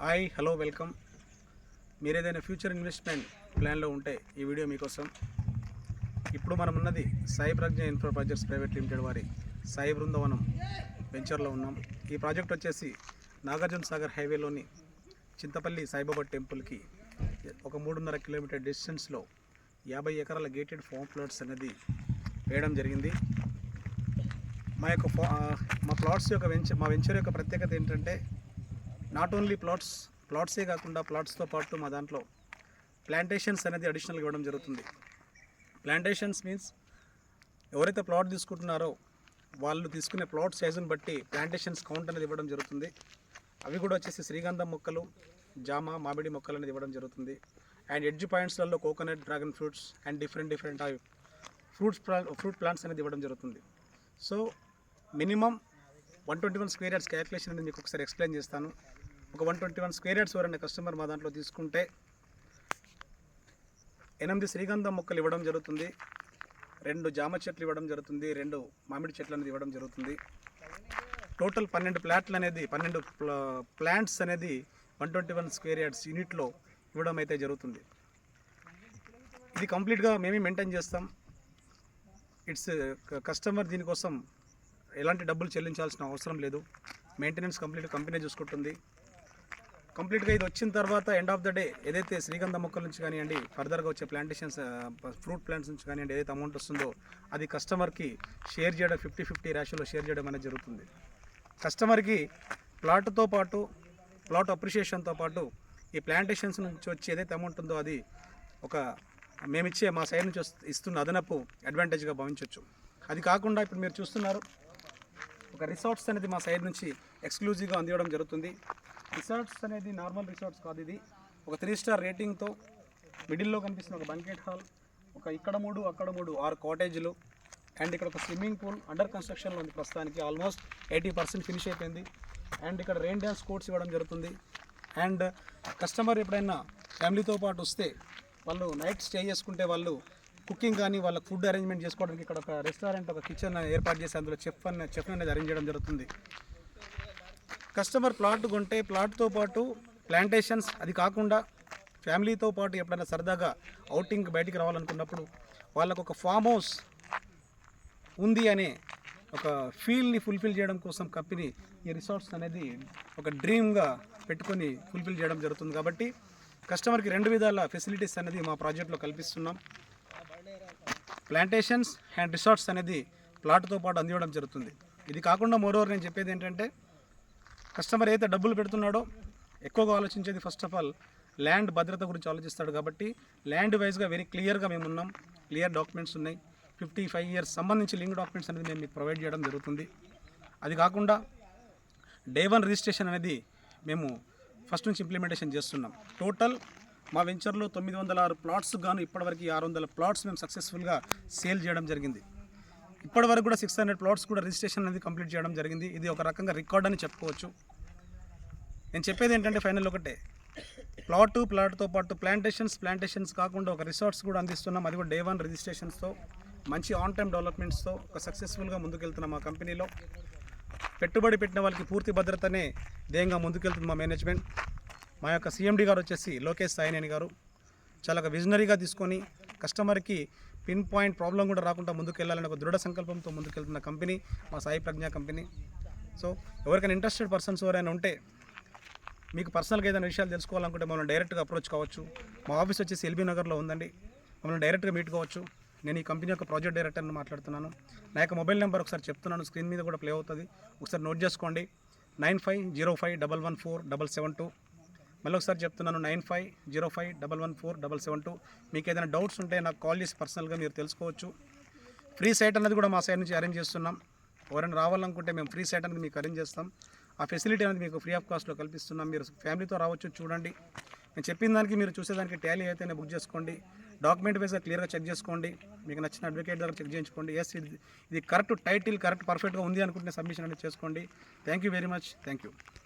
Hi hello welcome. మీరు ఏదైనా future investment ప్లాన్లో ఉంటే ఈ వీడియో మీకోసం. ఇప్పుడు మనం ఉన్నది సాయి ప్రజ్ఞ ఇన్ఫ్రా ప్రాజెక్ట్స్ ప్రైవేట్ లిమిటెడ్ వారి సాయి బృందవనం వెంచర్లో ఉన్నాం. ఈ ప్రాజెక్ట్ వచ్చేసి నాగార్జున సాగర్ హైవేలోని చింతపల్లి సాయిబాబా టెంపుల్కి ఒక 3.5 కిలోమీటర్ డిస్టెన్స్లో 50 ఎకరాల గేటెడ్ ఫామ్ ప్లాట్స్ అనేది వేయడం జరిగింది. మా ప్లాట్స్ యొక్క మా వెంచర్ యొక్క ప్రత్యేకత ఏంటంటే నాట్ ఓన్లీ ప్లాట్సే కాకుండా ప్లాట్స్తో పాటు మా దాంట్లో ప్లాంటేషన్స్ అనేది అడిషనల్గా ఇవ్వడం జరుగుతుంది. ప్లాంటేషన్స్ మీన్స్ ఎవరైతే ప్లాట్ తీసుకుంటున్నారో వాళ్ళు తీసుకునే ప్లాట్ సైజుని బట్టి ప్లాంటేషన్స్ కౌంట్ అనేది ఇవ్వడం జరుగుతుంది. అవి కూడా వచ్చేసి శ్రీగంధం మొక్కలు, జామ, మామిడి మొక్కలు అనేది ఇవ్వడం జరుగుతుంది. అండ్ ఎడ్జ్ పాయింట్స్లలో coconut, dragon fruits and different fruit plants అనేది ఇవ్వడం జరుగుతుంది. So minimum 121 square yards calculation అనేది మీకు ఒకసారి ఎక్స్ప్లెయిన్ చేస్తాను. ఒక 121 స్క్వేర్ యార్డ్స్ ఎవరైనా కస్టమర్ మా దాంట్లో తీసుకుంటే 8 శ్రీగంధం మొక్కలు ఇవ్వడం జరుగుతుంది, 2 జామ చెట్లు ఇవ్వడం జరుగుతుంది, 2 మామిడి చెట్లు అనేది ఇవ్వడం జరుగుతుంది. టోటల్ 12 ప్లాంట్స్ అనేది 121 స్క్వేర్ యార్డ్స్ యూనిట్లో ఇవ్వడం అయితే జరుగుతుంది. ఇది కంప్లీట్గా మేమే మెయింటైన్ చేస్తాం. ఇట్స్ కస్టమర్ దీనికోసం ఎలాంటి డబ్బులు చెల్లించాల్సిన అవసరం లేదు. మెయింటెనెన్స్ కంప్లీట్ కంపెనీ చూసుకుంటుంది. కంప్లీట్గా ఇది వచ్చిన తర్వాత ఎండ్ ఆఫ్ ద డే ఏదైతే శ్రీగంధ మొక్కల నుంచి కానివ్వండి, ఫర్దర్గా వచ్చే ప్లాంటేషన్స్ ఫ్రూట్ ప్లాంట్స్ నుంచి కానివ్వండి, ఏదైతే అమౌంట్ వస్తుందో అది కస్టమర్కి షేర్ చేయడం 50-50 రేషియోలో షేర్ చేయడం అనేది జరుగుతుంది. కస్టమర్కి ప్లాట్తో పాటు ప్లాట్ అప్రిషియేషన్తో పాటు ఈ ప్లాంటేషన్స్ నుంచి వచ్చి ఏదైతే అమౌంట్ ఉందో అది ఒక మేమిచ్చే మా సైడ్ నుంచి ఇస్తున్న అదనపు అడ్వాంటేజ్గా భావించవచ్చు. అది కాకుండా ఇప్పుడు మీరు చూస్తున్నారు ఒక రిసార్ట్స్ అనేది మా సైడ్ నుంచి ఎక్స్క్లూజివ్గా అందివ్వడం జరుగుతుంది. రిసార్ట్స్ అనేది నార్మల్ రిసార్ట్స్ కాదు, ఇది ఒక 3 స్టార్ రేటింగ్తో మిడిల్లో కనిపిస్తున్న ఒక బంకెట్ హాల్, ఇక్కడ 3 అక్కడ 3 6 కాటేజీలు అండ్ ఇక్కడ ఒక స్విమ్మింగ్ పూల్ అండర్ కన్స్ట్రక్షన్లో ఉంది. ప్రస్తుతానికి ఆల్మోస్ట్ 80% ఫినిష్ అయిపోయింది. అండ్ ఇక్కడ రెయిన్ డ్యాన్స్ కోర్ట్స్ ఇవ్వడం జరుగుతుంది. అండ్ కస్టమర్ ఎప్పుడైనా ఫ్యామిలీతో పాటు వస్తే వాళ్ళు నైట్ స్టే చేసుకుంటే వాళ్ళు కుకింగ్ కానీ వాళ్ళ ఫుడ్ అరేంజ్మెంట్ చేసుకోవడానికి ఇక్కడ ఒక రెస్టారెంట్, ఒక కిచెన్ ఏర్పాటు చేసి అందులో చెఫ్ అనేది అరేంజ్ చేయడం జరుగుతుంది. కస్టమర్ ప్లాట్ కొంటే ప్లాట్తో పాటు ప్లాంటేషన్స్, అది కాకుండా ఫ్యామిలీతో పాటు ఎప్పుడైనా సరదాగా అవుటింగ్ బయటికి రావాలనుకున్నప్పుడు వాళ్ళకు ఒక ఫామ్ హౌస్ ఉంది అనే ఒక ఫీల్ని ఫుల్ఫిల్ చేయడం కోసం కంపెనీ ఈ రిసార్ట్స్ అనేది ఒక డ్రీమ్గా పెట్టుకొని ఫుల్ఫిల్ చేయడం జరుగుతుంది. కాబట్టి కస్టమర్కి 2 విధాల ఫెసిలిటీస్ అనేది మా ప్రాజెక్ట్లో కల్పిస్తున్నాం. ప్లాంటేషన్స్ అండ్ రిసార్ట్స్ అనేది ప్లాట్తో పాటు అందివ్వడం జరుగుతుంది. ఇది కాకుండా మోరోవర్ నేను చెప్పేది ఏంటంటే కస్టమర్ అయితే డబ్బులు పెడుతున్నాడో ఎక్కువగా ఆలోచించేది ఫస్ట్ ఆఫ్ ఆల్ ల్యాండ్ భద్రత గురించి ఆలోచిస్తాడు. కాబట్టి ల్యాండ్ వైజ్గా వెరీ క్లియర్గా మేము ఉన్నాం. క్లియర్ డాక్యుమెంట్స్ ఉన్నాయి. 55 ఇయర్స్ సంబంధించి లింక్ డాక్యుమెంట్స్ అనేది మేము మీకు ప్రొవైడ్ చేయడం జరుగుతుంది. అది కాకుండా Day 1 రిజిస్ట్రేషన్ అనేది మేము ఫస్ట్ నుంచి ఇంప్లిమెంటేషన్ చేస్తున్నాం. టోటల్ మా వెంచర్లో 906 ప్లాట్స్ గాను ఇప్పటివరకు 600 ప్లాట్స్ మేము సక్సెస్ఫుల్గా సేల్ చేయడం జరిగింది. ఇప్పటివరకు కూడా 600 ప్లాట్స్ కూడా రిజిస్ట్రేషన్ అనేది కంప్లీట్ చేయడం జరిగింది. ఇది ఒక రకంగా రికార్డ్ అని చెప్పుకోవచ్చు. నేను చెప్పేది ఏంటంటే ఫైనల్ ఒకటే, ప్లాట్తో పాటు ప్లాంటేషన్స్ కాకుండా ఒక రిసార్ట్స్ కూడా అందిస్తున్నాం. అది కూడా Day 1 రిజిస్ట్రేషన్స్తో మంచి ఆన్ టైమ్ డెవలప్మెంట్స్తో ఒక సక్సెస్ఫుల్గా ముందుకెళ్తున్నాం. మా కంపెనీలో పెట్టుబడి పెట్టిన వాళ్ళకి పూర్తి భద్రతనే ధ్యేయంగా ముందుకెళ్తుంది మా మేనేజ్మెంట్. మా యొక్క CMD గారు వచ్చేసి లోకేష్ సాయినేని గారు చాలా విజనరీగా తీసుకొని కస్టమర్కి పిన్ పాయింట్ ప్రాబ్లం కూడా రాకుండా ముందుకెళ్ళాలని ఒక దృఢ సంకల్పంతో ముందుకెళ్తున్న కంపెనీ మా సాయి ప్రజ్ఞ కంపెనీ. సో ఎవరికైనా ఇంట్రెస్టెడ్ పర్సన్స్ ఎవరైనా ఉంటే, మీకు పర్సనల్గా ఏదైనా విషయాలు తెలుసుకోవాలనుకుంటే మమ్మల్ని డైరెక్ట్గా అప్రోచ్ కావచ్చు. మా ఆఫీస్ వచ్చేసి LB నగర్లో ఉందండి. మమ్మల్ని డైరెక్ట్గా మీట్ కావచ్చు. నేను ఈ కంపెనీ యొక్క ప్రాజెక్ట్ డైరెక్టర్ని మాట్లాడుతున్నాను. నా యొక్క మొబైల్ నెంబర్ ఒకసారి చెప్తున్నాను, స్క్రీన్ మీద కూడా ప్లే అవుతుంది, ఒకసారి నోట్ చేసుకోండి. 9505114772. మళ్ళీ ఒకసారి చెప్తున్నాను, 9505114772. మీకు ఏదైనా డౌట్స్ ఉంటే నాకు కాల్ చేసి పర్సనల్గా మీరు తెలుసుకోవచ్చు. ఫ్రీ సైట్ అనేది కూడా మా సైడ్ నుంచి అరేంజ్ చేస్తున్నాం. ఎవరైనా రావాలనుకుంటే మేము ఫ్రీ సైట్ అనేది మీకు అరేంజ్ చేస్తాం. ఆ ఫెసిలిటీ అనేది మీకు ఫ్రీ ఆఫ్ కాస్ట్లో కల్పిస్తున్నాం. మీరు ఫ్యామిలీతో రావచ్చు, చూడండి. నేను చెప్పిన దానికి మీరు చూసేదానికి టాలీ అయితేనే బుక్ చేసుకోండి. డాక్యుమెంట్ వైజ్గా క్లియర్గా చెక్ చేసుకోండి. మీకు నచ్చిన అడ్వకేట్ దగ్గర చెక్ చేయించుకోండి. ఇది కరెక్ట్ టైటిల్ కరెక్ట్ పర్ఫెక్ట్గా ఉంది అనుకుంటే సబ్మిషన్ అనేది చేసుకోండి. Thank you very much. Thank you.